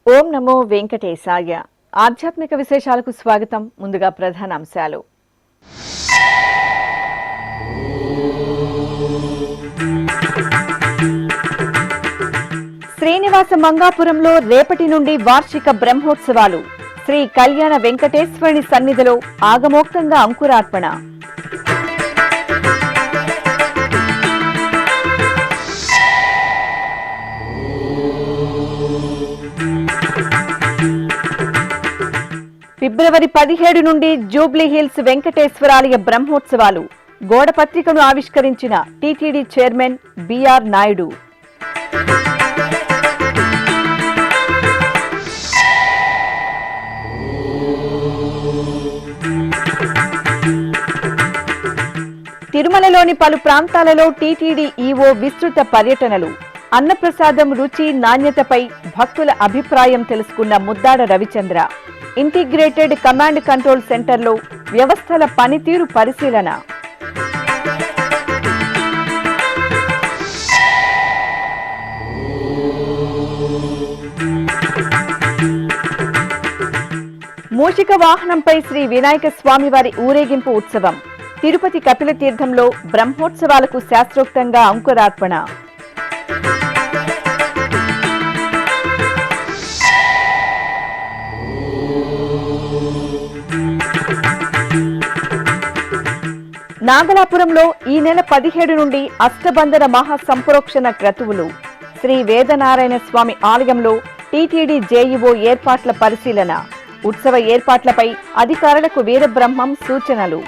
ఓం నమో వెంకటేశాయ. ఆధ్యాత్మిక విశేషాలకు స్వాగతం. ముందుగా ప్రధాన అంశాలు. శ్రీనివాస మంగాపురంలో రేపటి నుండి వార్షిక బ్రహ్మోత్సవాలు. శ్రీ కళ్యాణ వెంకటేశ్వరుని సన్నిధిలో ఆగమోక్తంగా అంకురార్పణ. ఫిబ్రవరి 17 నుండి జూబ్లీ హిల్స్ వెంకటేశ్వరాలయ బ్రహ్మోత్సవాలు. గోడ పత్రికను ఆవిష్కరించిన టీటీడీ చైర్మన్ బిఆర్ నాయుడు. తిరుమలలోని పలు ప్రాంతాలలో టీటీడీ ఈవో విస్తృత పర్యటనలు. అన్నప్రసాదం రుచి నాణ్యతపై భక్తుల అభిప్రాయం తెలుసుకున్న Muddada Ravichandra. Integrated command control సెంటర్లో వ్యవస్థల పనితీరు పరిశీలన. మూషిక వాహనంపై శ్రీ వినాయక స్వామివారి ఊరేగింపు ఉత్సవం. తిరుపతి కపిల తీర్థంలో బ్రహ్మోత్సవాలకు శాస్త్రోక్తంగా అంకురార్పణ. నాగలాపురంలో ఈ నెల 17 నుండి అష్టబంధన మహాసంప్రోక్షణ క్రతువులు. శ్రీ వేదనారాయణ స్వామి ఆలయంలో టీటీడీ జేఈఓ ఏర్పాట్ల పరిశీలన. ఉత్సవ ఏర్పాట్లపై అధికారులకు వీరబ్రహ్మం సూచనలు.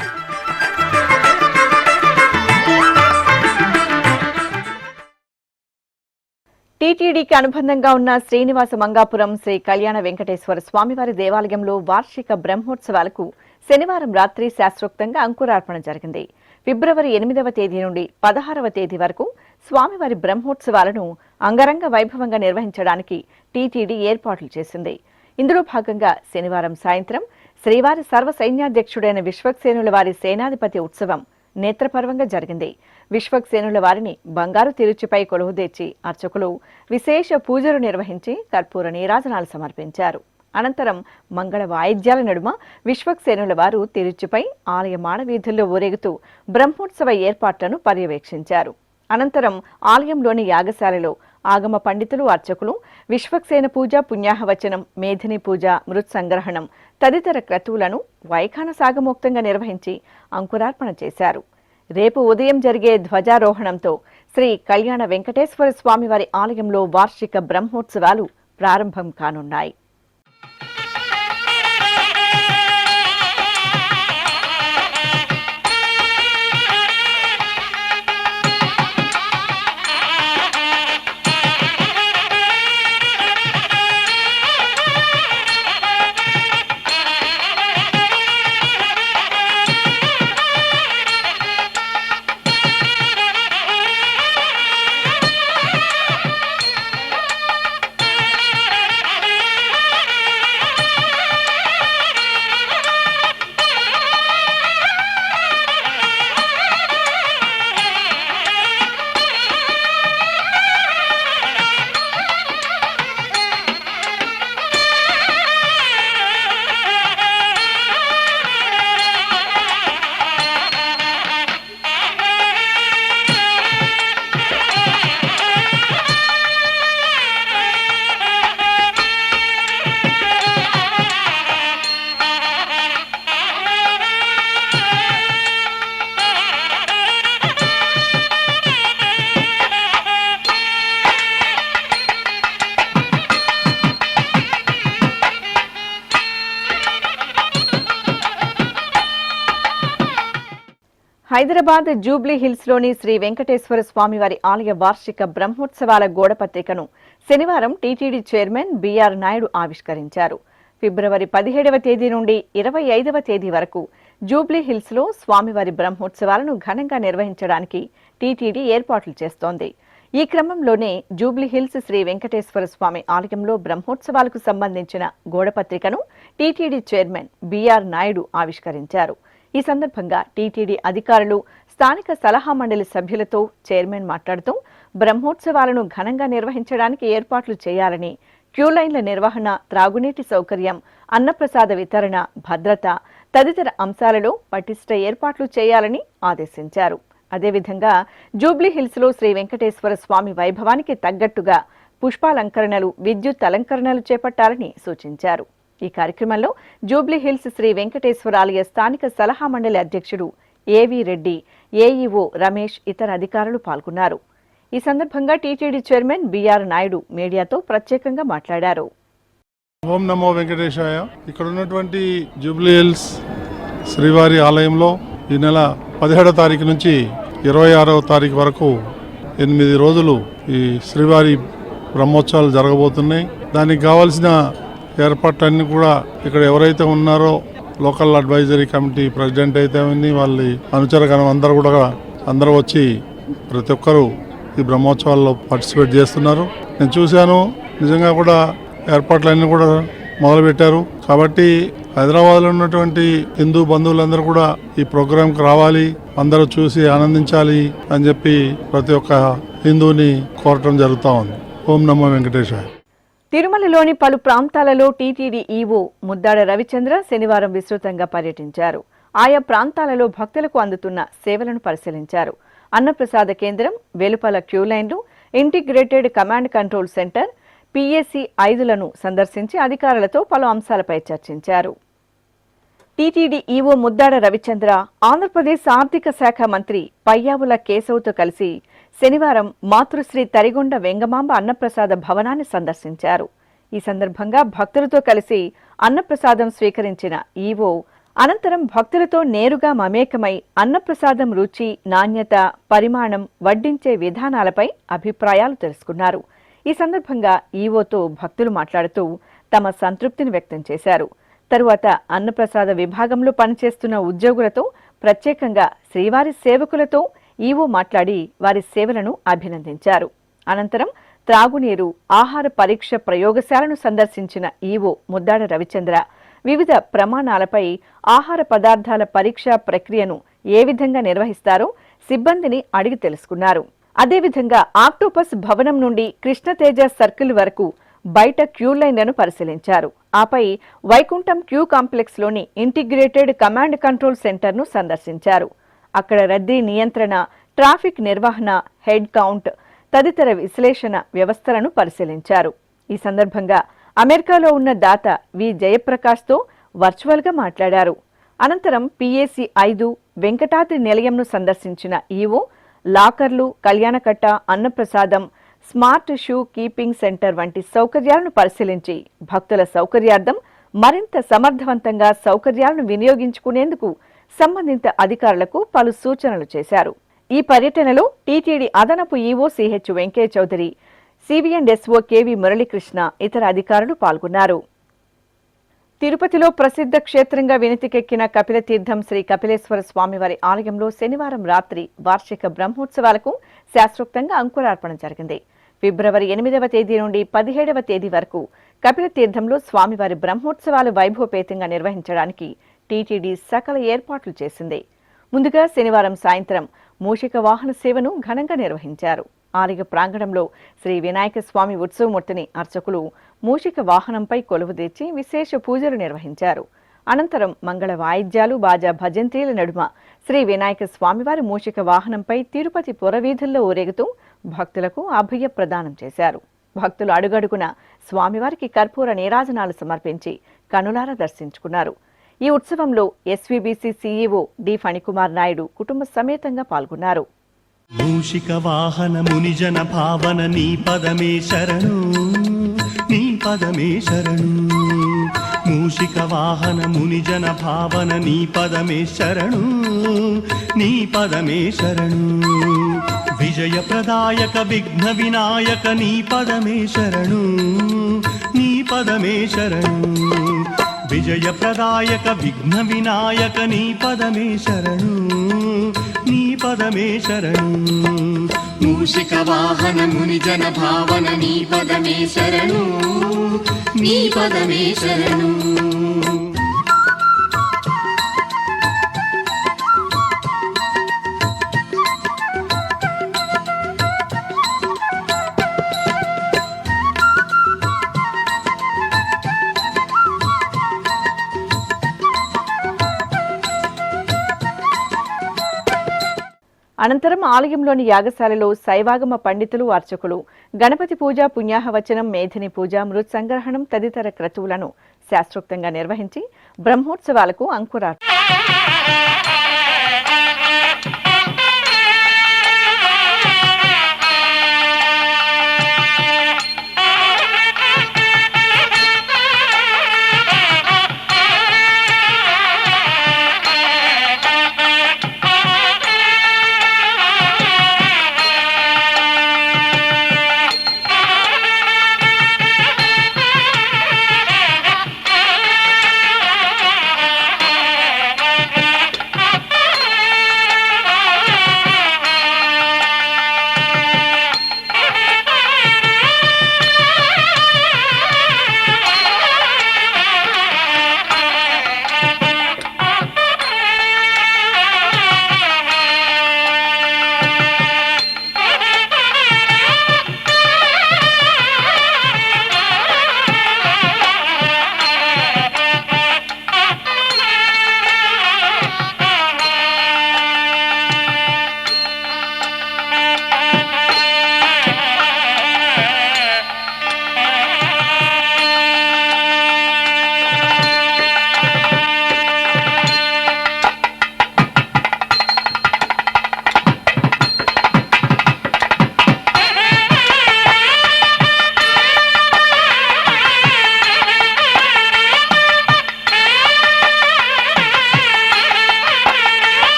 టీటీడీకి అనుబంధంగా ఉన్న శ్రీనివాస మంగాపురం శ్రీ కళ్యాణ వెంకటేశ్వర స్వామివారి దేవాలయంలో వార్షిక బ్రహ్మోత్సవాలకు శనివారం రాత్రి శాస్త్రోక్తంగా అంకురార్పణ జరిగింది. ఫిబ్రవరి 8వ తేదీ నుండి 16వ తేదీ వరకు స్వామివారి బ్రహ్మోత్సవాలను అంగరంగ వైభవంగా నిర్వహించడానికి టీటీడీ ఏర్పాట్లు చేసింది. ఇందులో భాగంగా శనివారం సాయంత్రం శ్రీవారి సర్వసైన్యాధ్యక్షుడైన విశ్వక్సేనుల వారి సేనాధిపతి ఉత్సవం నేత్రపర్వంగా జరిగింది. విశ్వక్సేనుల వారిని బంగారు తిరుచిపై కొలువుదీర్చి అర్చకులు విశేష పూజలు నిర్వహించి కర్పూర నీరాజనాలు సమర్పించారు. అనంతరం మంగళ వాయిద్యాల నడుమ విశ్వక్సేనుల వారు తిరుచిపై ఆలయ మాడవీధుల్లో ఊరేగుతూ బ్రహ్మోత్సవ ఏర్పాట్లను పర్యవేక్షించారు. అనంతరం ఆలయంలోని యాగశాలలో ఆగమ పండితులు, అర్చకులు విశ్వక్సేన పూజ, పుణ్యాహవచనం, మేధిని పూజ, మృత్ సంగ్రహణం తదితర క్రతువులను వైఖాన సాగమోక్తంగా నిర్వహించి అంకురార్పణ చేశారు. రేపు ఉదయం జరిగే ధ్వజారోహణంతో శ్రీ కళ్యాణ వెంకటేశ్వర స్వామివారి ఆలయంలో వార్షిక బ్రహ్మోత్సవాలు ప్రారంభం కానున్నాయి. హైదరాబాద్ జూబ్లీ హిల్స్ లోని శ్రీ వెంకటేశ్వర స్వామివారి ఆలయ వార్షిక బ్రహ్మోత్సవాల గోడపత్రికను శనివారం టీటీడీ చైర్మన్ బిఆర్ నాయుడు ఆవిష్కరించారు. ఫిబ్రవరి 17వ తేదీ నుండి 25వ తేదీ వరకు జూబ్లీ హిల్స్ లో స్వామివారి బ్రహ్మోత్సవాలను ఘనంగా నిర్వహించడానికి టీటీడీ ఏర్పాట్లు చేస్తోంది. ఈ క్రమంలోనే జూబ్లీ హిల్స్ శ్రీ వెంకటేశ్వర స్వామి ఆలయంలో బ్రహ్మోత్సవాలకు సంబంధించిన గోడపత్రికను టీటీడీ చైర్మన్ బిఆర్ నాయుడు ఆవిష్కరించారు. ఈ సందర్భంగా టీటీడీ అధికారులు, స్థానిక సలహా మండలి సభ్యులతో చైర్మన్ మాట్లాడుతూ బ్రహ్మోత్సవాలను ఘనంగా నిర్వహించడానికి ఏర్పాట్లు చేయాలని, క్యూలైన్ల నిర్వహణ, త్రాగునీటి సౌకర్యం, అన్నప్రసాద వితరణ, భద్రత తదితర అంశాలలో పటిష్ట ఏర్పాట్లు చేయాలని ఆదేశించారు. అదేవిధంగా జూబ్లీ హిల్స్ లో శ్రీ వెంకటేశ్వర స్వామి వైభవానికి తగ్గట్టుగా పుష్పాలంకరణలు, విద్యుత్ అలంకరణలు చేపట్టాలని సూచించారు. ఈ కార్యక్రమంలో జూబ్లీ హిల్స్ శ్రీ వెంకటేశ్వర ఆలయ స్థానిక సలహా మండలి అధ్యక్షుడు ఏవి రెడ్డి, ఏఈఓ రమేష్, ఇతర అధికారులు పాల్గొన్నారు. ఈ సందర్భంగా టీటీడీ చైర్మన్ బిఆర్ నాయుడు మీడియాతో ప్రత్యేకంగా మాట్లాడారు. ఓం నమో వెంకటేశాయ. ఇక్కడ ఉన్నటువంటి జూబ్లీ హిల్స్ శ్రీవారి ఆలయంలో ఈ నెల 17వ తారీఖు నుంచి 26వ తారీఖు వరకు 8 రోజులు ఈ శ్రీవారి బ్రహ్మోత్సవాలు జరగబోతున్నాయి. దానికి కావాల్సిన ఏర్పాట్లన్నీ కూడా ఇక్కడ ఎవరైతే ఉన్నారో లోకల్ అడ్వైజరీ కమిటీ ప్రెసిడెంట్ అయితే వాళ్ళ అనుచరగణం అందరూ వచ్చి ప్రతి ఒక్కరూ ఈ బ్రహ్మోత్సవాల్లో పార్టిసిపేట్ చేస్తున్నారు. నేను చూశాను, నిజంగా కూడా ఏర్పాట్లన్నీ కూడా మొదలుపెట్టారు. కాబట్టి హైదరాబాద్లో ఉన్నటువంటి హిందూ బంధువులందరూ కూడా ఈ ప్రోగ్రాంకి రావాలి, అందరూ చూసి ఆనందించాలి అని చెప్పి ప్రతి ఒక్క హిందూని కోరటం జరుగుతూ ఉంది. ఓం నమో వెంకటేశాయ. తిరుమలలోని పలు ప్రాంతాలలో టీటీడీ ఈవో ముద్దాడ రవిచంద్ర శనివారం విస్తృతంగా పర్యటించారు. ఆయా ప్రాంతాలలో భక్తులకు అందుతున్న సేవలను పరిశీలించారు. అన్నప్రసాద కేంద్రం, వెలుపల క్యూలైన్లు, integrated command control centre, PSC 5లను సందర్శించి అధికారులతో పలు అంశాలపై చర్చించారు. టీటీడీ ఈవో ముద్దాడ రవిచంద్ర ఆంధ్రప్రదేశ్ ఆర్థిక శాఖ మంత్రి పయ్యావుల కేశవ్తో కలిసి శనివారం మాతృశ్రీ తరిగొండ వెంగమాంబ అన్నప్రసాద భవనాన్ని సందర్శించారు. ఈ సందర్భంగా భక్తులతో కలిసి అన్నప్రసాదం స్వీకరించిన ఈవో అనంతరం భక్తులతో నేరుగా మమేకమై అన్నప్రసాదం రుచి, నాణ్యత, పరిమాణం, వడ్డించే విధానాలపై అభిప్రాయాలు తెలుసుకున్నారు. ఈ సందర్భంగా ఈవోతో భక్తులు మాట్లాడుతూ తమ సంతృప్తిని వ్యక్తం చేశారు. తరువాత అన్నప్రసాద విభాగంలో పనిచేస్తున్న ఉద్యోగులతో, ప్రత్యేకంగా శ్రీవారి సేవకులతో ఈవో మాట్లాడి వారి సేవలను అభినందించారు. అనంతరం త్రాగునీరు, ఆహార పరీక్ష ప్రయోగశాలను సందర్శించిన ఈవో ముద్దాడ రవిచంద్ర వివిధ ప్రమాణాలపై ఆహార పదార్థాల పరీక్షా ప్రక్రియను ఏ విధంగా నిర్వహిస్తారో సిబ్బందిని అడిగి తెలుసుకున్నారు. అదేవిధంగా ఆక్టోపస్ భవనం నుండి కృష్ణతేజ సర్కిల్ వరకు బయట క్యూ లైన్లను పరిశీలించారు. ఆపై వైకుంఠం క్యూ కాంప్లెక్స్ లోని ఇంటిగ్రేటెడ్ కమాండ్ కంట్రోల్ సెంటర్ను సందర్శించారు. అక్కడ రద్దీ నియంత్రణ, ట్రాఫిక్ నిర్వహణ, హెడ్ కౌంట్ తదితర విశ్లేషణ వ్యవస్థలను పరిశీలించారు. ఈ సందర్భంగా అమెరికాలో ఉన్న దాత వి జయప్రకాష్తో వర్చువల్గా మాట్లాడారు. అనంతరం పిఎస్సి 5 వెంకటాద్రి నిలయంను సందర్శించిన ఈవో లాకర్లు, కళ్యాణకట్ట, అన్నప్రసాదం, స్మార్ట్ షూ కీపింగ్ సెంటర్ వంటి సౌకర్యాలను పరిశీలించి భక్తుల సౌకర్యార్థం మరింత సమర్థవంతంగా సౌకర్యాలను వినియోగించుకునేందుకు సంబంధిత అధికారులకు పలు సూచనలు చేశారు. ఈ పర్యటనలో టీటీడీ అదనపు EO CH Venkaiah Chowdary, CV and SO KV Muralikrishna, ఇతర అధికారులు పాల్గొన్నారు. తిరుపతిలో ప్రసిద్ధ క్షేత్రంగా వినితికెక్కిన కపిలతీర్థం శ్రీ కపిలేశ్వర స్వామివారి ఆలయంలో శనివారం రాత్రి వార్షిక బ్రహ్మోత్సవాలకు శాస్త్రోక్తంగా అంకురార్పణ జరిగింది. ఫిబ్రవరి 8వ తేదీ నుండి 17వ తేదీ వరకు కపిలతీర్థంలో స్వామివారి బ్రహ్మోత్సవాలు వైభవపేతంగా నిర్వహించడానికి టీటీడీ సకల ఏర్పాట్లు చేసింది. ముందుగా శనివారం సాయంత్రం మూషిక వాహన సేవను ఘనంగా నిర్వహించారు. ఆలయ ప్రాంగణంలో శ్రీ వినాయక స్వామి ఉత్సవమూర్తిని అర్చకులు మూషిక వాహనంపై కొలువుదీర్చి విశేష పూజలు నిర్వహించారు. అనంతరం మంగళ వాయిద్యాలు, బాజా భజంత్రీల నడుమ శ్రీ వినాయక స్వామివారి మూషిక వాహనంపై తిరుపతి పురవీధుల్లో ఊరేగుతూ భక్తులకు అభయ ప్రదానం చేశారు. భక్తులు అడుగడుగున స్వామివారికి కర్పూర నీరాజనాలు సమర్పించి కనులారా దర్శించుకున్నారు. ఈ ఉత్సవంలో SVBC CEO D Phanikumar Naidu కుటుంబ సమేతంగా పాల్గొన్నారు. మూషిక వాహన మునిజన భావన నీ పదమే శరణు, నీ పదమే శరణు. మూషిక వాహన మునిజన భావన నీ పదమే శరణు, నీ పదమే శరణు. విజయ ప్రదాయక విఘ్న వినాయక నీ పదమే శరణు, నీ పదమే శరణు. విజయ ప్రదాయక విఘ్న వినాయక నీ పదమే శరణు, నీ పదమే శరణు. మూషిక వాహన మునిజన భావన నీ పదమే శరణు, నీ పదమే శరణు. అనంతరం ఆలయంలోని యాగశాలలో శైవాగమ పండితులు, అర్చకులు గణపతి పూజ, పుణ్యాహవచనం, మేధిని పూజ, మృత్ సంగ్రహణం తదితర క్రతువులను శాస్త్రోక్తంగా నిర్వహించి బ్రహ్మోత్సవాలకు అంకురార్పణ.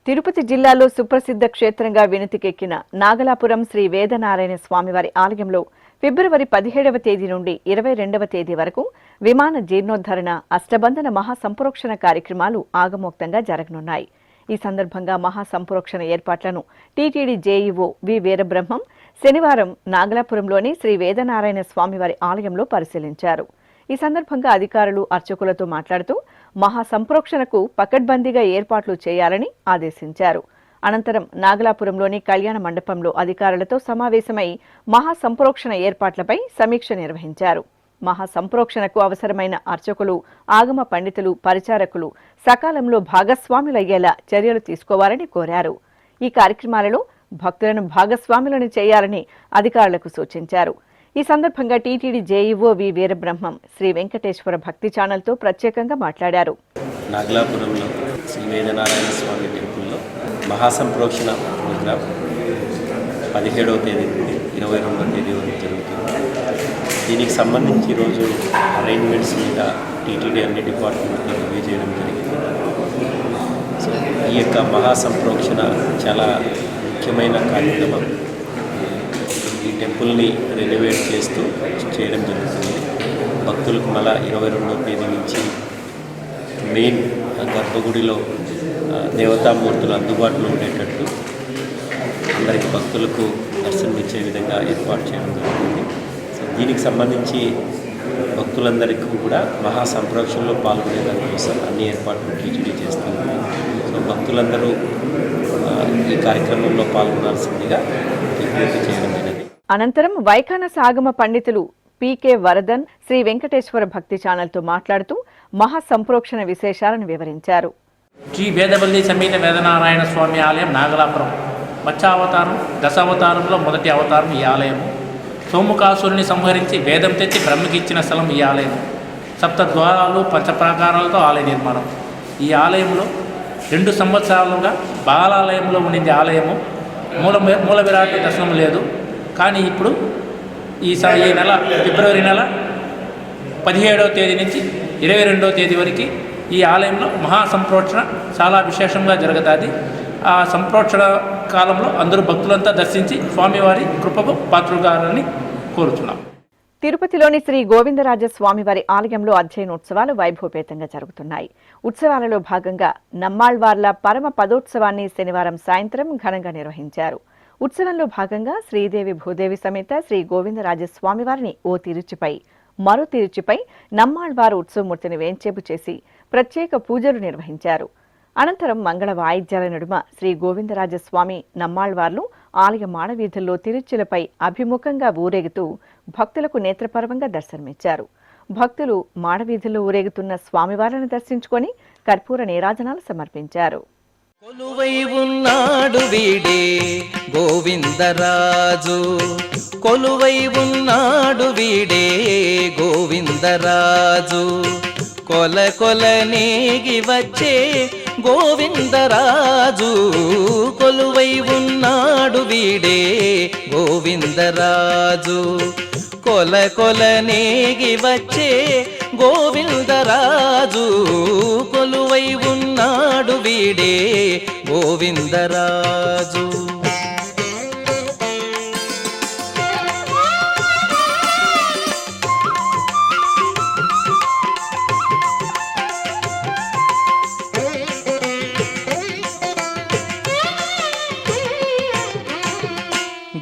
తిరుపతి జిల్లాలో సుప్రసిద్ధ క్షేత్రంగా వినుతికెక్కిన నాగలాపురం శ్రీ వేదనారాయణ స్వామివారి ఆలయంలో ఫిబ్రవరి 17వ తేదీ నుండి 22వ తేదీ వరకు విమాన జీర్ణోద్ధరణ, అష్టబంధన మహాసంప్రోక్షణ కార్యక్రమాలు ఆగమోక్తంగా జరగనున్నాయి. ఈ సందర్భంగా మహాసంప్రోక్షణ ఏర్పాట్లను టీటీడీ జేఈఓ వి వీరబ్రహ్మం శనివారం నాగలాపురంలోని శ్రీ వేదనారాయణ స్వామివారి ఆలయంలో పరిశీలించారు. ఈ సందర్భంగా అధికారులు, అర్చకులతో మాట్లాడుతూ మహాసంప్రోక్షణకు పకడ్బందీగా ఏర్పాట్లు చేయాలని ఆదేశించారు. అనంతరం నాగలాపురంలోని కళ్యాణ మండపంలో అధికారులతో సమావేశమై మహాసంప్రోక్షణ ఏర్పాట్లపై సమీక్ష నిర్వహించారు. మహాసంప్రోక్షణకు అవసరమైన అర్చకులు, ఆగమ పండితులు, పరిచారకులు సకాలంలో భాగస్వాములయ్యేలా చర్యలు తీసుకోవాలని కోరారు. ఈ కార్యక్రమాలలో భక్తులను భాగస్వాములను చేయాలని అధికారులకు సూచించారు. ఈ సందర్భంగా TTD JEO V Veerabrahmam Shri Venkateswara Bhakti ఛానల్తో ప్రత్యేకంగా మాట్లాడారు. నాగలాపురంలో శ్రీ వేదనారాయణ స్వామి టెంపుల్లో మహాసంప్రోక్షణ ప్రోగ్రాం 17వ తేదీ నుండి 22వ తేదీ వరకు జరుగుతుంది. దీనికి సంబంధించి ఈరోజు అరేంజ్మెంట్స్ మీద టీటీడీ అన్ని డిపార్ట్మెంట్లో రివ్యూ చేయడం జరిగింది. సో ఈ యొక్క మహాసంప్రోక్షణ చాలా ముఖ్యమైన కార్యక్రమం. ఈ టెంపుల్ని రెనోవేట్ చేస్తూ చేయడం జరుగుతుంది. భక్తులకు మళ్ళా 22వ తేదీ నుంచి మెయిన్ గర్భగుడిలో దేవతామూర్తులు అందుబాటులో ఉండేటట్టు అందరికి భక్తులకు దర్శనమిచ్చే విధంగా ఏర్పాటు చేయడం జరుగుతుంది. సో దీనికి సంబంధించి భక్తులందరికీ కూడా మహాసంప్రోక్షణలో పాల్గొనే దానికోసం అన్ని ఏర్పాట్లు టీటీడీ చేస్తుంది. సో భక్తులందరూ ఈ కార్యక్రమంలో పాల్గొనాల్సిందిగా విజ్ఞప్తి చేయడం జరిగింది. అనంతరం వైఖానస ఆగమ పండితులు పీకే వరదన్ శ్రీ వెంకటేశ్వర భక్తి ఛానల్తో మాట్లాడుతూ మహాసంప్రోక్షణ విశేషాలను వివరించారు. శ్రీ వేదవల్లి సమేత వేదనారాయణ స్వామి ఆలయం నాగలాపురం. మత్స్యావతారం, దశావతారంలో మొదటి అవతారం ఈ ఆలయము. సోముకాసురుని సంహరించి వేదం తెచ్చి బ్రహ్మకిచ్చిన స్థలం ఈ ఆలయం. 7 ద్వారాలు, 5 ప్రాకారాలతో ఆలయ నిర్మాణం. ఈ ఆలయంలో 2 సంవత్సరాలుగా బాలాలయంలో ఉండింది ఆలయము. మూల విరాట్ దర్శనం లేదు. కానీ ఇప్పుడు ఈ నెల ఫిబ్రవరి నెల 17వ తేదీ నుంచి 22వ తేదీ వరకు ఈ ఆలయంలో మహాసంప్రోక్షణ చాలా విశేషంగా జరుగుతుంది. ఆ సంప్రోక్షణ కాలంలో అందరూ భక్తులంతా దర్శించి స్వామివారి కృపకు పాత్రుగారని కోరుతున్నాం. తిరుపతిలోని శ్రీ గోవిందరాజ స్వామివారి ఆలయంలో అధ్యయనోత్సవాలు వైభవపేతంగా జరుగుతున్నాయి. ఉత్సవాలలో భాగంగా నమ్మాళ్వార్ల పరమ పదోత్సవాన్ని శనివారం సాయంత్రం ఘనంగా నిర్వహించారు. ఉత్సవంలో భాగంగా శ్రీదేవి భూదేవి సమేత శ్రీ గోవిందరాజ స్వామివారిని ఓ తిరుచిపై మరో తిరుచిపై నమ్మాళ్వారు ఉత్సవమూర్తిని వేంచేపు చేసి ప్రత్యేక పూజలు నిర్వహించారు. అనంతరం మంగళ వాయిద్యాల నడుమ శ్రీ గోవిందరాజస్వామి నమ్మాళ్వార్లు ఆలయ మాడవీధుల్లో తిరుచులపై అభిముఖంగా ఊరేగుతూ భక్తులకు నేత్రపర్వంగా దర్శనమిచ్చారు. భక్తులు మాడవీధుల్లో ఊరేగుతున్న స్వామివారిని దర్శించుకొని కర్పూర నీరాజనాలు సమర్పించారు. కొలువై ఉన్నాడు వీడే గోవిందరాజు, కొలువై ఉన్నాడు వీడే గోవిందరాజు, కొల కొల నేగి వచ్చే గోవిందరాజు, కొలువై ఉన్నాడు వీడే గోవిందరాజు, కొల కొల నేగి వచ్చే గోవిందరాజు, కొలువై ఉన్నాడు వీడే గోవిందరాజు.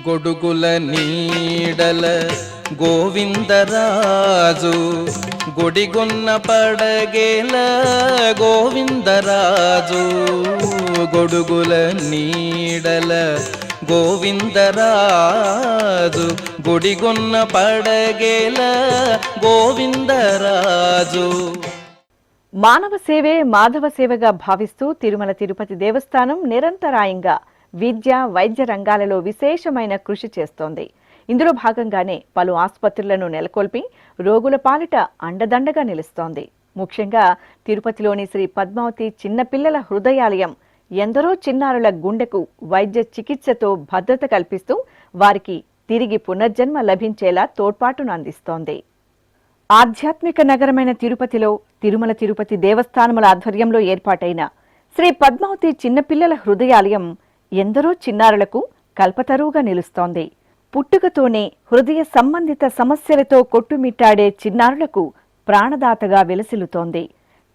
గొడుగుల నీడల గోవిందరాజు, గుడిగొన్న పడగేల గోవిందరాజు, గొడుగుల నీడల గోవిందరాజు, గుడిగొన్న పడగేల గోవిందరాజు. మానవ సేవే మాధవ సేవగా భావిస్తూ తిరుమల తిరుపతి దేవస్థానం నిరంతరాయంగా విద్య వైద్య రంగాలలో విశేషమైన కృషి చేస్తోంది. ఇందులో భాగంగానే పలు ఆసుపత్రులను నెలకొల్పి రోగుల పాలిట అండదండగా నిలుస్తోంది. ముఖ్యంగా తిరుపతిలోని శ్రీ పద్మావతి చిన్నపిల్లల హృదయాలయం ఎందరో చిన్నారుల గుండెకు వైద్య చికిత్సతో భద్రత కల్పిస్తూ వారికి తిరిగి పునర్జన్మ లభించేలా తోడ్పాటును అందిస్తోంది. ఆధ్యాత్మిక నగరమైన తిరుపతిలో తిరుమల తిరుపతి దేవస్థానముల ఆధ్వర్యంలో ఏర్పాటైన శ్రీ పద్మావతి చిన్నపిల్లల హృదయాలయం ఎందరో చిన్నారులకు కల్పతరువుగా నిలుస్తోంది. పుట్టుకతోనే హృదయ సంబంధిత సమస్యలతో కొట్టుమిట్టాడే చిన్నారులకు ప్రాణదాతగా వెలసిల్లుతోంది.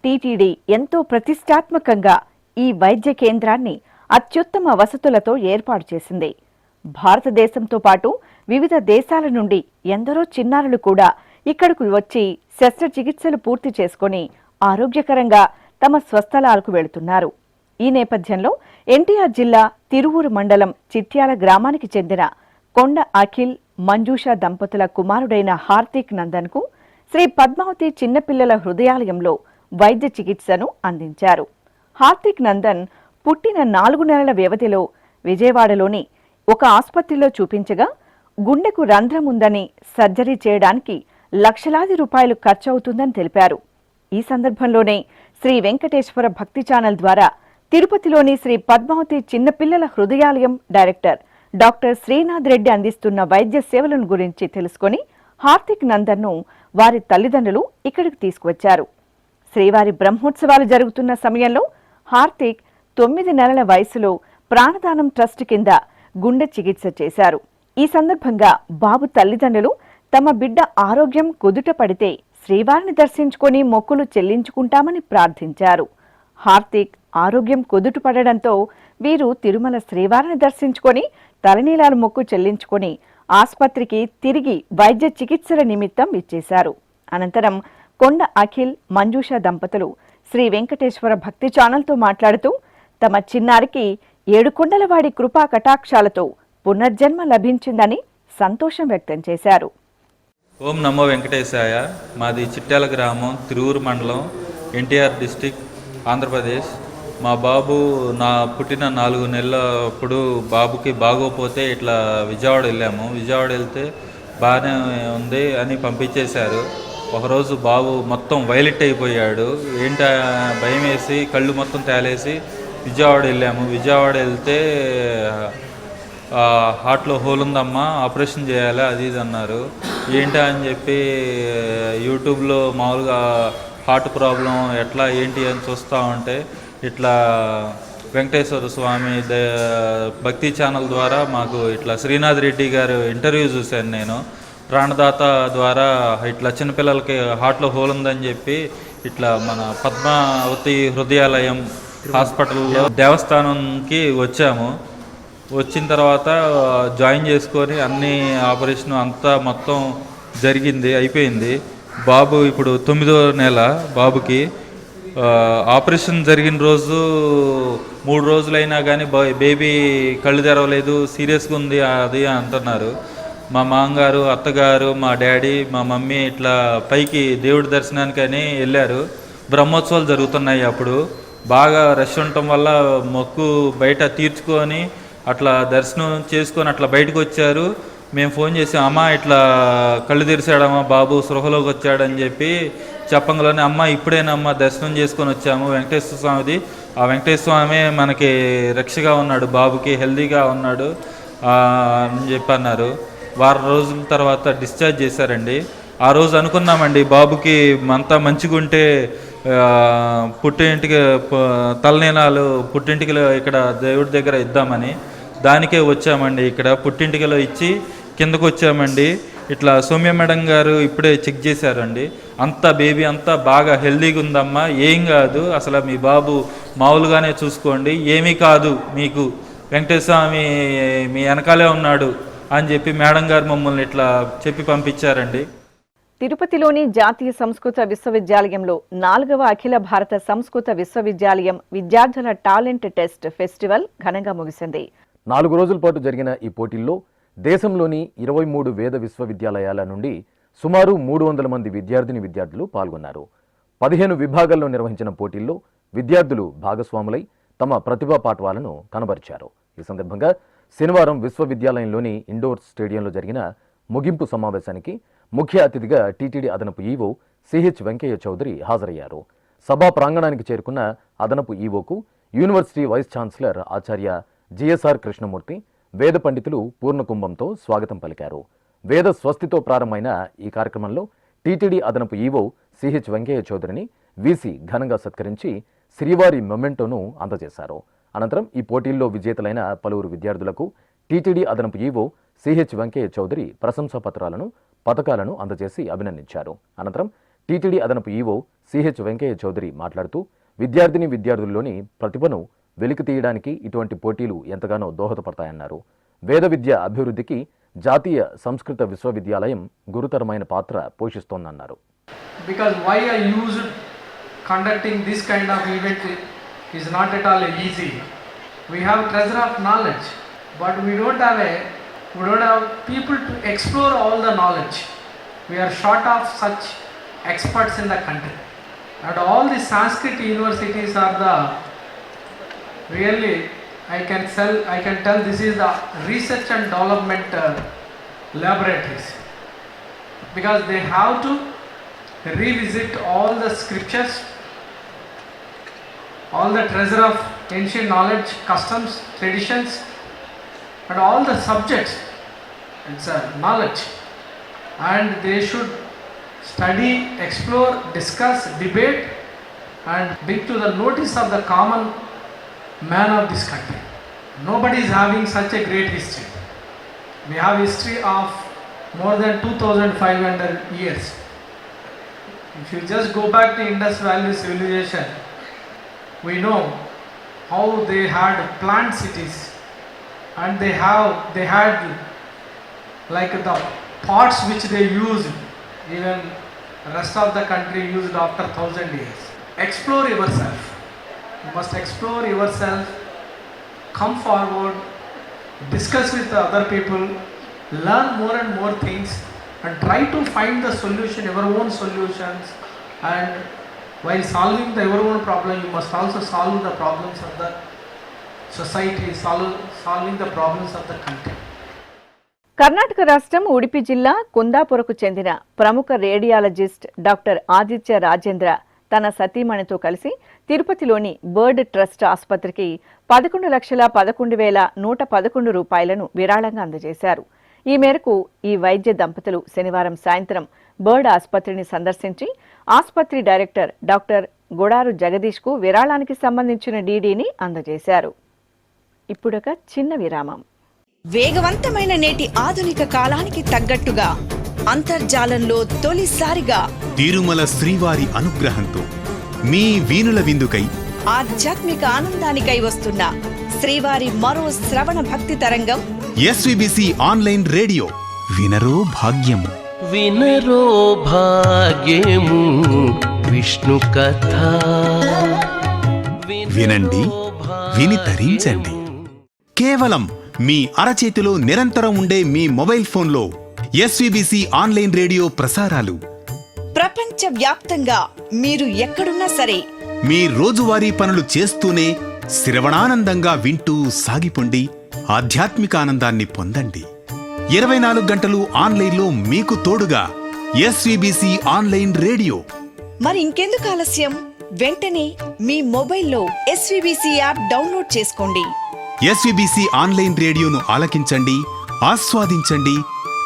టీటీడీ ఎంతో ప్రతిష్టాత్మకంగా ఈ వైద్య కేంద్రాన్ని అత్యుత్తమ వసతులతో ఏర్పాటు చేసింది. భారతదేశంతో పాటు వివిధ దేశాల నుండి ఎందరో చిన్నారులు కూడా ఇక్కడకు వచ్చి శస్త్రచికిత్సలు పూర్తి చేసుకుని ఆరోగ్యకరంగా తమ స్వస్థలాలకు వెళుతున్నారు. ఈ నేపథ్యంలో ఎన్టీఆర్ జిల్లా తిరువూరు మండలం చిట్యాల గ్రామానికి చెందిన కొండ అఖిల్ మంజూష దంపతుల కుమారుడైన హార్దిక్ నందన్ కు శ్రీ పద్మావతి చిన్నపిల్లల హృదయాలయంలో వైద్య చికిత్సను అందించారు. హార్దిక్ నందన్ పుట్టిన 4 నెలల వ్యవధిలో విజయవాడలోని ఒక ఆసుపత్రిలో చూపించగా గుండెకు రంధ్రం ఉందని సర్జరీ చేయడానికి లక్షలాది రూపాయలు ఖర్చవుతుందని తెలిపారు. ఈ సందర్భంలోనే శ్రీ వెంకటేశ్వర భక్తి ఛానల్ ద్వారా తిరుపతిలోని శ్రీ పద్మావతి చిన్నపిల్లల హృదయాలయం డైరెక్టర్ డాక్టర్ శ్రీనాథ్ రెడ్డి అందిస్తున్న వైద్య సేవలను గురించి తెలుసుకుని హార్దిక్ నందన్ను వారి తల్లిదండ్రులు ఇక్కడికి తీసుకువచ్చారు. శ్రీవారి బ్రహ్మోత్సవాలు జరుగుతున్న సమయంలో హార్దిక్ 9 నెలల వయసులో ప్రాణదానం ట్రస్ట్ కింద గుండె చికిత్స చేశారు. ఈ సందర్భంగా బాబు తల్లిదండ్రులు తమ బిడ్డ ఆరోగ్యం కుదుట పడితే శ్రీవారిని దర్శించుకొని మొక్కులు చెల్లించుకుంటామని ప్రార్థించారు. హార్దిక్ ఆరోగ్యం కుదుట పడడంతో వీరు తిరుమల శ్రీవారిని దర్శించుకొని తలనీలాలు మొక్కు చెల్లించుకొని ఆసుపత్రికి తిరిగి వైద్య చికిత్సల నిమిత్తం ఇచ్చేశారు. అనంతరం కొండ అఖిల్ మంజూష దంపతులు శ్రీ వెంకటేశ్వర భక్తి ఛానల్తో మాట్లాడుతూ తమ చిన్నారికి 7 కొండలవాడి కృపా కటాక్షాలతో పునర్జన్మ లభించిందని సంతోషం వ్యక్తం చేశారు. ఓం నమో వెంకటేశాయ. మాది చిట్యాల గ్రామం, తిరువూరు మండలం, ఎన్టీఆర్ డిస్టిక్, ఆంధ్రప్రదేశ్. మా బాబు పుట్టిన 4 నెలలప్పుడు బాబుకి బాగోపోతే ఇట్లా విజయవాడ వెళ్ళాము. విజయవాడ వెళ్తే బాగానే ఉంది అని పంపించేశారు. ఒకరోజు బాబు మొత్తం వైలెట్ అయిపోయాడు. భయం వేసి కళ్ళు మొత్తం తేలేసి విజయవాడ వెళ్ళాము. విజయవాడ వెళ్తే హార్ట్లో హోల్ ఉందమ్మా, ఆపరేషన్ చేయాలి అది ఇది అన్నారు. ఏంటా అని చెప్పి యూట్యూబ్లో మామూలుగా హార్ట్ ప్రాబ్లం ఎట్లా ఏంటి అని చూస్తూ ఉంటే ఇట్లా వెంకటేశ్వర స్వామి భక్తి ఛానల్ ద్వారా మాకు ఇట్లా శ్రీనాథ్ రెడ్డి గారు ఇంటర్వ్యూ చూశాను నేను. ప్రాణదాత ద్వారా ఇట్లా చిన్నపిల్లలకి హార్ట్లో హోల్ ఉందని చెప్పి ఇట్లా మన పద్మావతి హృదయాలయం హాస్పిటల్లో దేవస్థానంకి వచ్చాము. వచ్చిన తర్వాత జాయిన్ చేసుకొని అన్ని ఆపరేషన్ అంతా మొత్తం జరిగింది, అయిపోయింది. బాబు ఇప్పుడు 9వ నెల బాబుకి. ఆపరేషన్ జరిగిన రోజు 3 రోజులైనా కానీ బేబీ కళ్ళు తెరవలేదు, సీరియస్గా ఉంది అది అంటున్నారు. మా మామగారు, అత్తగారు, మా డాడీ, మా మమ్మీ ఇట్లా పైకి దేవుడి దర్శనానికని వెళ్ళారు. బ్రహ్మోత్సవాలు జరుగుతున్నాయి. అప్పుడు బాగా రష్ ఉండటం వల్ల మొక్కు బయట తీర్చుకొని అట్లా దర్శనం చేసుకొని అట్లా బయటకు వచ్చారు. మేము ఫోన్ చేసి అమ్మ ఇట్లా కళ్ళు తెరిచాడమ్మా బాబు, సృహలోకి వచ్చాడని చెప్పి చెప్పంగానే అమ్మ ఇప్పుడేనమ్మా దర్శనం చేసుకొని వచ్చాము వెంకటేశ్వర స్వామిది. ఆ వెంకటేశ్వర స్వామి మనకి రక్షగా ఉన్నాడు, బాబుకి హెల్తీగా ఉన్నాడు అని చెప్పి అన్నారు. వారం రోజుల తర్వాత డిశ్చార్జ్ చేశారండి. ఆ రోజు అనుకున్నామండి బాబుకి అంతా మంచిగా ఉంటే పుట్టింటికి తలనీలాలు పుట్టింటికిలో ఇక్కడ దేవుడి దగ్గర ఇద్దామని దానికే వచ్చామండి. ఇక్కడ పుట్టింటికిలో ఇచ్చి కిందకు వచ్చామండి. ఇట్లా సౌమ్య మేడం గారు ఇప్పుడే చెక్ చేశారండి. అంతా బేబీ అంతా బాగా హెల్తీగా ఉందమ్మా, ఏం కాదు, అసలు మీ బాబు మామూలుగానే చూసుకోండి, ఏమీ కాదు, మీకు వెంకటేశ్వర స్వామి మీ వెనకాలే ఉన్నాడు అని చెప్పి మేడం గారు మమ్మల్ని ఇట్లా చెప్పి పంపించారండి. తిరుపతిలోని జాతీయ సంస్కృత విశ్వవిద్యాలయంలో 4వ అఖిల భారత సంస్కృత విశ్వవిద్యాలయం విద్యార్థుల టాలెంట్ టెస్ట్ ఫెస్టివల్ ఘనంగా ముగిసింది. 4 రోజుల పాటు జరిగిన ఈ పోటీల్లో దేశంలోని 23 వేద విశ్వవిద్యాలయాల నుండి సుమారు 300 మంది విద్యార్థులు పాల్గొన్నారు. 15 విభాగాల్లో నిర్వహించిన పోటీల్లో విద్యార్థులు భాగస్వాములై తమ ప్రతిభా పాఠవాలను కనబరిచారు. ఈ సందర్భంగా శనివారం విశ్వవిద్యాలయంలోని ఇండోర్ స్టేడియంలో జరిగిన ముగింపు సమావేశానికి ముఖ్య అతిథిగా టీటీడీ అదనపు ఈవో సిహెచ్ వెంకయ్య చౌదరి హాజరయ్యారు. సభా ప్రాంగణానికి చేరుకున్న అదనపు ఈవోకు యూనివర్సిటీ వైస్ ఛాన్సలర్ ఆచార్య జిఎస్ఆర్ కృష్ణమూర్తి, వేద పండితులు పూర్ణకుంభంతో స్వాగతం పలికారు. వేద స్వస్తితో ప్రారంభమైన ఈ కార్యక్రమంలో టీటీడీ అదనపు ఈవో సిహెచ్ వెంకయ్య చౌదరిని వీసీ ఘనంగా సత్కరించి శ్రీవారి మొమెంటోను అందజేశారు. అనంతరం ఈ పోటీల్లో విజేతలైన పలువురు విద్యార్థులకు టీటీడీ అదనపు ఈవో సిహెచ్ వెంకయ్య చౌదరి ప్రశంసా పత్రాలను, పథకాలను అందజేసి అభినందించారు. అనంతరం టీటీడీ అదనపు ఈవో సిహెచ్ వెంకయ్య చౌదరి మాట్లాడుతూ విద్యార్థుల్లోని ప్రతిభను వెలికి తీయడానికి ఇటువంటి పోటీలు ఎంతగానో దోహదపడతాయన్నారు. వేద విద్య అభివృద్ధికి జాతీయ సంస్కృత విశ్వవిద్యాలయం గురుతరమైన పాత్ర పోషిస్తోందన్నారు. Because why I used conducting this kind of event is not at all easy. We have treasure of knowledge, but we don't have people to explore all the knowledge. We are short of such experts in the country, and all the Sanskrit universities are the really I can tell this is the research and development laboratories, because they have to revisit all the scriptures, all the treasure of ancient knowledge, customs, traditions, and all the subjects. It's a knowledge, and they should study, explore, discuss, debate, and bring to the notice of the common man of this country. Nobody is having such a great history. We have history of more than 2500 years. If you just go back to Indus Valley civilization, we know how they had planned cities, and they had like the pots which they used, even rest of the country used after 1000 years. Explore yourself. You must explore yourself, come forward, discuss with the other people, learn more and more things, and try to find the solution, your own solutions. And while solving your own problem, you must also solve the problems of the society, solving the problems of the country. Karnataka రాష్ట్రం ఉడిపి జిల్లా కుందాపురకు చెందిన ప్రముఖ radiologist doctor Aditya Rajendra తన సతీమణితో కలిసి తిరుపతిలోని bird trust ఆసుపత్రికి 11,11,111 రూపాయలను విరాళంగా అందజేశారు. ఈ మేరకు ఈ వైద్య దంపతులు శనివారం సాయంత్రం బర్డ్ ఆసుపత్రిని సందర్శించి ఆసుపత్రి డైరెక్టర్ డాక్టర్ గొడారు జగదీష్కు విరాళానికి సంబంధించిన డీడీని అందజేశారు. ఇప్పుడొక చిన్న విరామం. వేగవంతమైన నేటి ఆధునిక కాలానికి తగ్గట్టుగా అంతర్జాలంలో తొలిసారిగా తిరుమల శ్రీవారి అనుగ్రహంతో మీ వీణుల విందుకై ఆధ్యాత్మిక ఆనందానికై వస్తున్న శ్రీవారి మరో శ్రవణ భక్తి తరంగం ఎస్విబిసి ఆన్లైన్ రేడియో వినరో భాగ్యము. వినరో భాగ్యము విష్ణు కథ. వినండి, విని తరించండి. కేవలం మీ అరచేతిలో నిరంతరం ఉండే మీ మొబైల్ ఫోన్లో ఎస్విబిసి ఆన్లైన్ రేడియో ప్రసారాలు ప్రపంచ వ్యాప్తంగా మీరు ఎక్కడున్నా సరే మీ రోజువారీ పనులు చేస్తూనే శ్రవణానందంగా వింటూ సాగిపోండి, ఆధ్యాత్మిక ఆనందాన్ని పొందండి. 24 గంటలు ఆన్లైన్లో మీకు తోడుగా ఎస్విబిసి ఆన్లైన్ రేడియో. మరి ఇంకెందుకు ఆలస్యం? వెంటనే మీ మొబైల్లో ఎస్విబిసి యాప్ డౌన్లోడ్ చేసుకోండి. ఎస్విబిసి ఆన్లైన్ రేడియోను ఆలకించండి, ఆస్వాదించండి,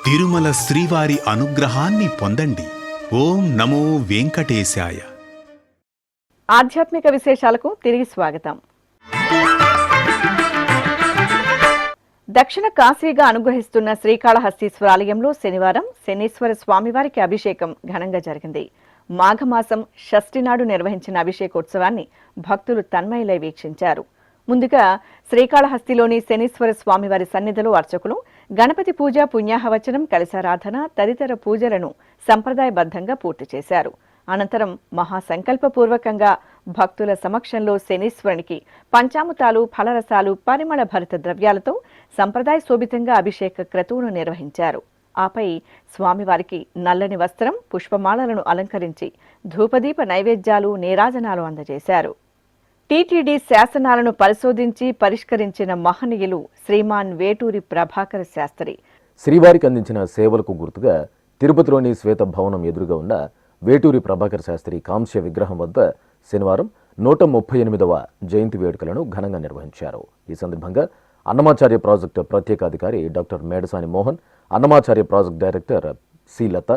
తిరుమల శ్రీవారి అనుగ్రహాన్ని పొందండి. ఓం నమో వెంకటేశాయ. ఆధ్యాత్మిక విశేషాలకు తిరిగి స్వాగతం. దక్షిణ కాశీగా అనుగ్రహిస్తున్న శ్రీకాళహస్తీశ్వర ఆలయంలో శనివారం శనీశ్వర స్వామివారికి అభిషేకం ఘనంగా జరిగింది. మాఘమాసం షష్ఠి నాడు నిర్వహించిన అభిషేకోత్సవాన్ని భక్తులు తన్మయులై వీక్షించారు. ముందుగా శ్రీకాళహస్తిలోని శనీశ్వర స్వామివారి సన్నిధిలో అర్చకులు గణపతి పూజ, పుణ్యాహవచనం, కలశారాధన తదితర పూజలను సంప్రదాయబద్ధంగా పూర్తి చేశారు. అనంతరం మహాసంకల్పపూర్వకంగా భక్తుల సమక్షంలో శనీశ్వరునికి పంచామృతాలు, ఫలరసాలు, పరిమళ భరిత ద్రవ్యాలతో సంప్రదాయ శోభితంగా అభిషేక క్రతువును నిర్వహించారు. ఆపై స్వామివారికి నల్లని వస్త్రం, పుష్పమాలలను అలంకరించి ధూపదీప నైవేద్యాలు, నీరాజనాలు అందజేశారు. టీటీడీ శాసనాలను పరిశోధించి పరిష్కరించిన మహనీయులు శ్రీమాన్ వేటూరి ప్రభాకర శాస్త్రి. శ్రీవారికి అందించిన సేవలకు గుర్తుగా తిరుపతిలోని శ్వేత భవనం ఎదురుగా ఉన్న వేటూరి ప్రభాకర్ శాస్త్రి కాంస్య విగ్రహం వద్ద శనివారం 138వ జయంతి వేడుకలను ఘనంగా నిర్వహించారు. ఈ సందర్భంగా అన్నమాచార్య ప్రాజెక్టు ప్రత్యేక అధికారి doctor Medasani Mohan, Annamacharya project director C Latha,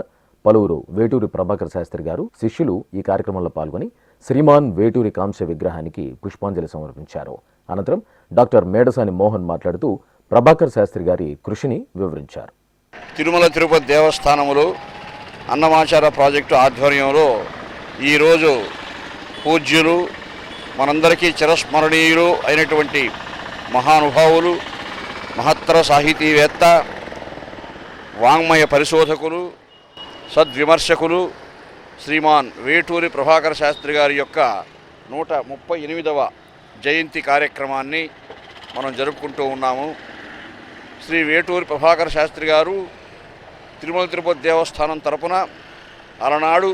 పలువురు వేటూరి ప్రభాకర్ శాస్త్రి గారు శిష్యులు ఈ కార్యక్రమంలో పాల్గొని శ్రీమాన్ వేటూరి కాంస్య విగ్రహానికి పుష్పాంజలి సమర్పించారు. అనంతరం డాక్టర్ మేడసాని మోహన్ మాట్లాడుతూ ప్రభాకర్ శాస్త్రి గారి కృషిని వివరించారు. తిరుమల తిరుపతి దేవస్థానములు అన్నమాచార ప్రాజెక్టు ఆధ్వర్యంలో ఈరోజు పూజ్యులు, మనందరికీ చిరస్మరణీయులు అయినటువంటి మహానుభావులు, మహత్తర సాహితీవేత్త, వాంగ్మయ పరిశోధకులు, సద్విమర్శకులు శ్రీమాన్ వేటూరి ప్రభాకర శాస్త్రి గారి యొక్క 138వ జయంతి కార్యక్రమాన్ని మనం జరుపుకుంటూ ఉన్నాము. శ్రీ వేటూరి ప్రభాకర శాస్త్రి గారు తిరుమల తిరుపతి దేవస్థానం తరపున అలనాడు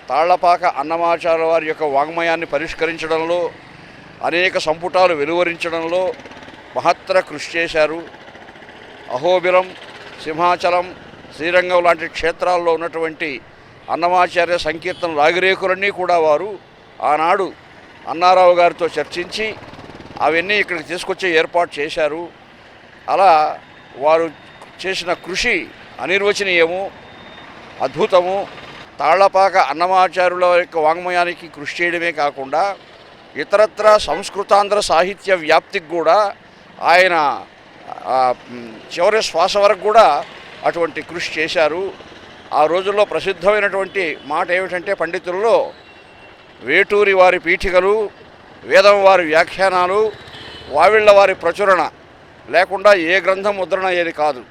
తాళ్లపాక అన్నమాచార్య వారి యొక్క వాంగ్మయాన్ని పరిష్కరించడంలో, అనేక సంపుటాలు వెలువరించడంలో మహత్తర కృషి చేశారు. అహోబిలం, సింహాచలం, శ్రీరంగం లాంటి క్షేత్రాల్లో ఉన్నటువంటి అన్నమాచార్య సంకీర్తన రాగిరేకులన్నీ కూడా వారు ఆనాడు అన్నారావు గారితో చర్చించి అవన్నీ ఇక్కడికి తీసుకొచ్చే ఏర్పాటు చేశారు. అలా వారు చేసిన కృషి అనిర్వచనీయము, అద్భుతము. తాళ్లపాక అన్నమాచార్యుల యొక్క వాంగ్మయానికి కృషి చేయడమే కాకుండా ఇతరత్ర సంస్కృతాంధ్ర సాహిత్య వ్యాప్తికి కూడా ఆయన చివరి శ్వాస వరకు కూడా అటువంటి కృషి చేశారు. ఆ రోజుల్లో ప్రసిద్ధమైనటువంటి మాట ఏమిటంటే పండితుల్లో వేటూరి వారి పీఠికలు, వేదం వారి వ్యాఖ్యానాలు, వావిళ్ళ వారి ప్రచురణ లేకుండా ఏ గ్రంథం ముద్రణ అయ్యేది కాదు.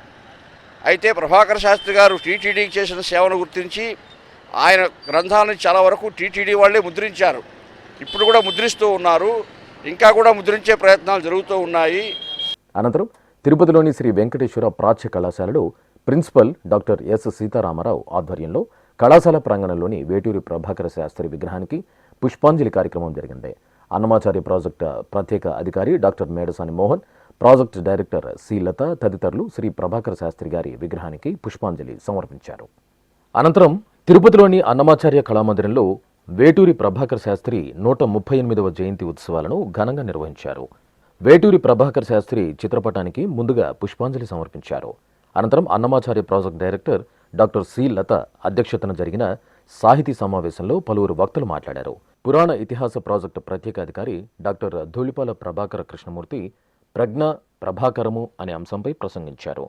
అయితే ప్రభాకర శాస్త్రి గారు టీటీడీకి చేసిన సేవను గుర్తించి ఆయన గ్రంథాలను చాలా వరకు టీటీడీ వాళ్ళే ముద్రించారు. ఇప్పుడు కూడా ముద్రిస్తూ ఉన్నారు, ఇంకా కూడా ముద్రించే ప్రయత్నాలు జరుగుతూ ఉన్నాయి. అనంతరం తిరుపతిలోని శ్రీ వెంకటేశ్వర ప్రాచ్య కళాశాలలో ప్రిన్సిపల్ డాక్టర్ ఎస్ సీతారామరావు ఆధ్వర్యంలో కళాశాల ప్రాంగణంలోని వేటూరి ప్రభాకర శాస్త్రి విగ్రహానికి పుష్పాంజలి కార్యక్రమం జరిగింది. అన్నమాచార్య ప్రాజెక్టు ప్రత్యేక అధికారి doctor Medasani Mohan, project director C Latha తదితరులు శ్రీ ప్రభాకర శాస్త్రి గారి విగ్రహానికి పుష్పాంజలి సమర్పించారు. అనంతరం తిరుపతిలోని అన్నమాచార్య కళామందిరంలో వేటూరి ప్రభాకర్ శాస్త్రి 138వ జయంతి ఉత్సవాలను ఘనంగా నిర్వహించారు. వేటూరి ప్రభాకర్ శాస్త్రి చిత్రపటానికి ముందుగా పుష్పాంజలి సమర్పించారు. అనంతరం Annamacharya project director doctor C Latha అధ్యక్షతన జరిగిన సాహితీ సమావేశంలో పలువురు వక్తలు మాట్లాడారు. పురాణ ఇతిహాస ప్రాజెక్టు ప్రత్యేక అధికారి డాక్టర్ ధూళిపాల ప్రభాకర కృష్ణమూర్తి ప్రజ్ఞ ప్రభాకరము అనే అంశంపై ప్రసంగించారు.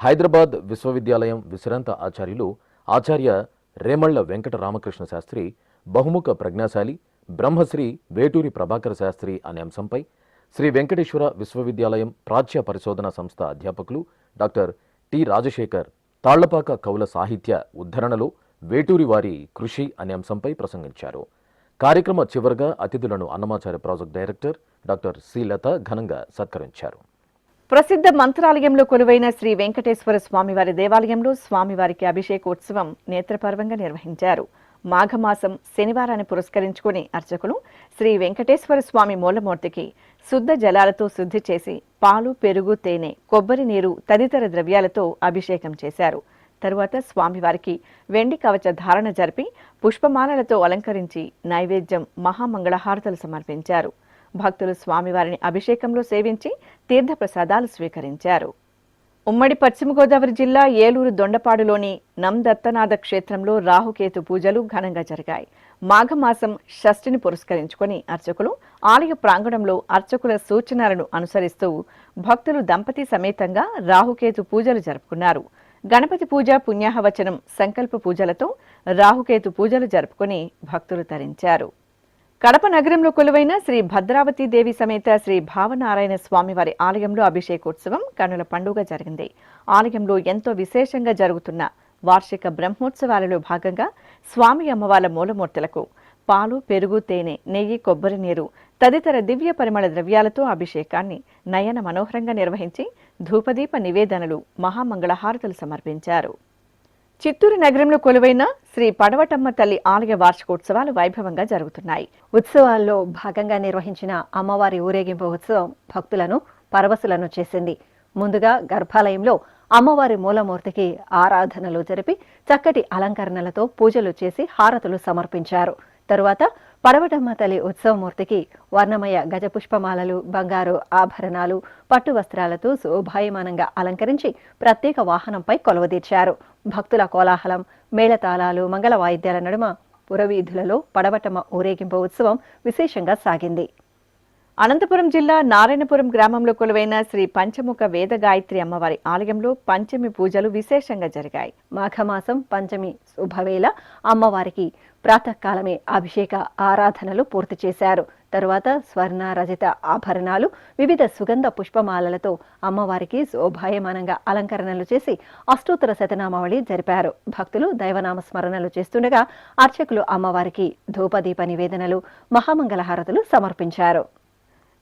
హైదరాబాద్ విశ్వవిద్యాలయం విశ్రాంత ఆచార్యులు ఆచార్య రేమళ్ల వెంకట రామకృష్ణ శాస్త్రి బహుముఖ ప్రజ్ఞాశాలి బ్రహ్మశ్రీ వేటూరి ప్రభాకర శాస్త్రి అనే అంశంపై శ్రీ వెంకటేశ్వర విశ్వవిద్యాలయం ప్రాచ్య పరిశోధనా సంస్థ అధ్యాపకులు డాక్టర్ టి రాజశేఖర్ తాళ్లపాక కవుల సాహిత్య ఉద్ధరణలో వేటూరి వారి కృషి అనే అంశంపై ప్రసంగించారు. కార్యక్రమ చివరగా అతిథులను Annamacharya project director doctor C Latha ఘనంగా సత్కరించారు. ప్రసిద్ధ మంత్రాలయంలో కొలువైన శ్రీ వెంకటేశ్వర స్వామివారి దేవాలయంలో స్వామివారికి అభిషేకోత్సవం నేత్రపర్వంగా నిర్వహించారు. మాఘమాసం శనివారాన్ని పురస్కరించుకుని అర్చకులు శ్రీ వెంకటేశ్వర స్వామి మూలమూర్తికి శుద్ధ జలాలతో శుద్ధి చేసి పాలు, పెరుగు, తేనె, కొబ్బరి నీరు తదితర ద్రవ్యాలతో అభిషేకం చేశారు. తరువాత స్వామివారికి వెండి కవచ ధారణ జరిపి పుష్పమాలలతో అలంకరించి నైవేద్యం మహామంగళహారతులు సమర్పించారు. భక్తులు స్వామివారిని అభిషేకంలో సేవించి తీర్థప్రసాదాలు స్వీకరించారు. ఉమ్మడి పశ్చిమ గోదావరి జిల్లా ఏలూరు దొండపాడులోని నందత్తనాథ క్షేత్రంలో రాహుకేతు పూజలు ఘనంగా జరిగాయి. మాఘమాసం షష్ఠిని పురస్కరించుకుని అర్చకులు ఆలయ ప్రాంగణంలో అర్చకుల సూచనలను అనుసరిస్తూ భక్తులు దంపతి సమేతంగా రాహుకేతు పూజలు జరుపుకున్నారు. గణపతి పూజ, పుణ్యాహవచనం, సంకల్ప పూజలతో రాహుకేతు పూజలు జరుపుకుని భక్తులు తరించారు. కడప నగరంలో కొలువైన శ్రీ భద్రావతి దేవి సమేత శ్రీ భావనారాయణ స్వామివారి ఆలయంలో అభిషేకోత్సవం కన్నుల పండుగ జరిగింది. ఆలయంలో ఎంతో విశేషంగా జరుగుతున్న వార్షిక బ్రహ్మోత్సవాలలో భాగంగా స్వామి అమ్మవార్ల మూలమూర్తులకు పాలు, పెరుగు, తేనె, నెయ్యి, కొబ్బరి నీరు తదితర దివ్య పరిమళ ద్రవ్యాలతో అభిషేకాన్ని నయన మనోహరంగా నిర్వహించి ధూపదీప నివేదనలు, మహామంగళహారతులు సమర్పించారు. చిత్తూరు నగరంలో కొలువైన శ్రీ పడవటమ్మ తల్లి ఆలయ వార్షికోత్సవాలు వైభవంగా జరుగుతున్నాయి. ఉత్సవాల్లో భాగంగా నిర్వహించిన అమ్మవారి ఊరేగింపు ఉత్సవం భక్తులను పరవశులను చేసింది. ముందుగా గర్భాలయంలో అమ్మవారి మూలమూర్తికి ఆరాధనలు జరిపి చక్కటి అలంకరణలతో పూజలు చేసి హారతులు సమర్పించారు. తరువాత పడవటమ్మ తల్లి ఉత్సవమూర్తికి వర్ణమయ గజపుష్పమాలలు, బంగారు ఆభరణాలు, పట్టు వస్త్రాలతో శోభాయమానంగా అలంకరించి ప్రత్యేక వాహనంపై కొలువదీర్చారు. భక్తుల కోలాహలం, మేళతాళాలు, మంగళ వాయిద్యాల నడుమ పురవీధులలో పడవటమ్మ ఊరేగింపు ఉత్సవం విశేషంగా సాగింది. అనంతపురం జిల్లా నారాయణపురం గ్రామంలో కొలువైన శ్రీ పంచముఖ వేద గాయత్రి అమ్మవారి ఆలయంలో పంచమి పూజలు విశేషంగా జరిగాయి. మాఘమాసం పంచమి శుభవేళ అమ్మవారికి ప్రాతకాలమే అభిషేక ఆరాధనలు పూర్తి చేశారు. తరువాత స్వర్ణ రజిత ఆభరణాలు, వివిధ సుగంధ పుష్పమాలలతో అమ్మవారికి శోభాయమానంగా అలంకరణలు చేసి అష్టోత్తర శతనామావళి జరిపారు. భక్తులు దైవనామ స్మరణలు చేస్తుండగా అర్చకులు అమ్మవారికి ధూపదీప నివేదనలు, మహామంగళహారతులు సమర్పించారు.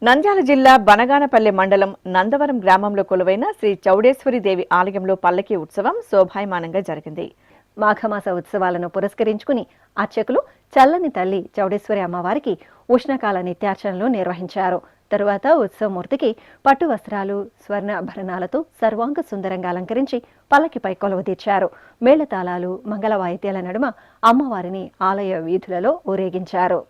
నంద్యాల జిల్లా బనగానపల్లె మండలం నందవరం గ్రామంలో కొలువైన శ్రీ చౌడేశ్వరి దేవి ఆలయంలో పల్లకి ఉత్సవం శోభాయమానంగా జరిగింది. మాఘమాస ఉత్సవాలను పురస్కరించుకుని అర్చకులు చల్లని తల్లి చౌడేశ్వరి అమ్మవారికి ఉష్ణకాల నిత్యార్చనలు నిర్వహించారు. తరువాత ఉత్సవమూర్తికి పట్టు వస్త్రాలు, స్వర్ణాభరణాలతో సర్వాంగ సుందరంగా అలంకరించి పల్లకిపై కొలువుదీర్చారు. మేళతాళాలు, మంగళ వాయిద్యాల నడుమ అమ్మవారిని ఆలయ వీధులలో ఊరేగించారు.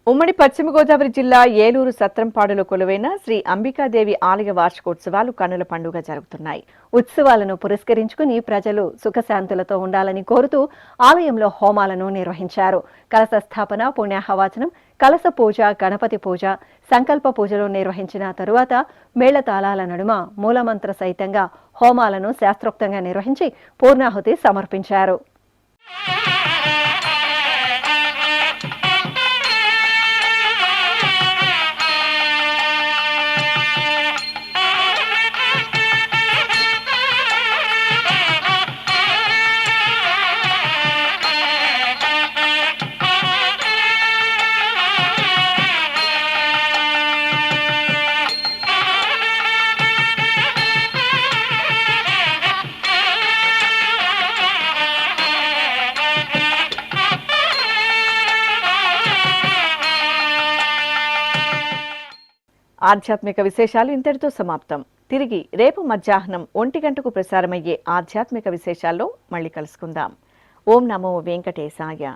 ఉమ్మడి పశ్చిమ గోదావరి జిల్లా ఏలూరు సత్రంపాడులో కొలువైన శ్రీ అంబికాదేవి ఆలయ వార్షికోత్సవాలు కన్నుల పండుగ జరుగుతున్నాయి. ఉత్సవాలను పురస్కరించుకుని ప్రజలు సుఖశాంతులతో ఉండాలని కోరుతూ ఆలయంలో హోమాలను నిర్వహించారు. కలశ స్థాపన, పుణ్యాహవాచనం, కలశ పూజ, గణపతి పూజ, సంకల్ప పూజలు నిర్వహించిన తరువాత మేళతాళాల నడుమ మూలమంత్ర సహితంగా హోమాలను శాస్త్రోక్తంగా నిర్వహించి పూర్ణాహుతి సమర్పించారు. ఆధ్యాత్మిక విశేషాలు ఇంతటితో సమాప్తం. తిరిగి రేపు మధ్యాహ్నం 1 గంటకు ప్రసారమయ్యే ఆధ్యాత్మిక విశేషాల్లో మళ్ళీ కలుసుకుందాం. ఓం నమో వెంకటేశాయ.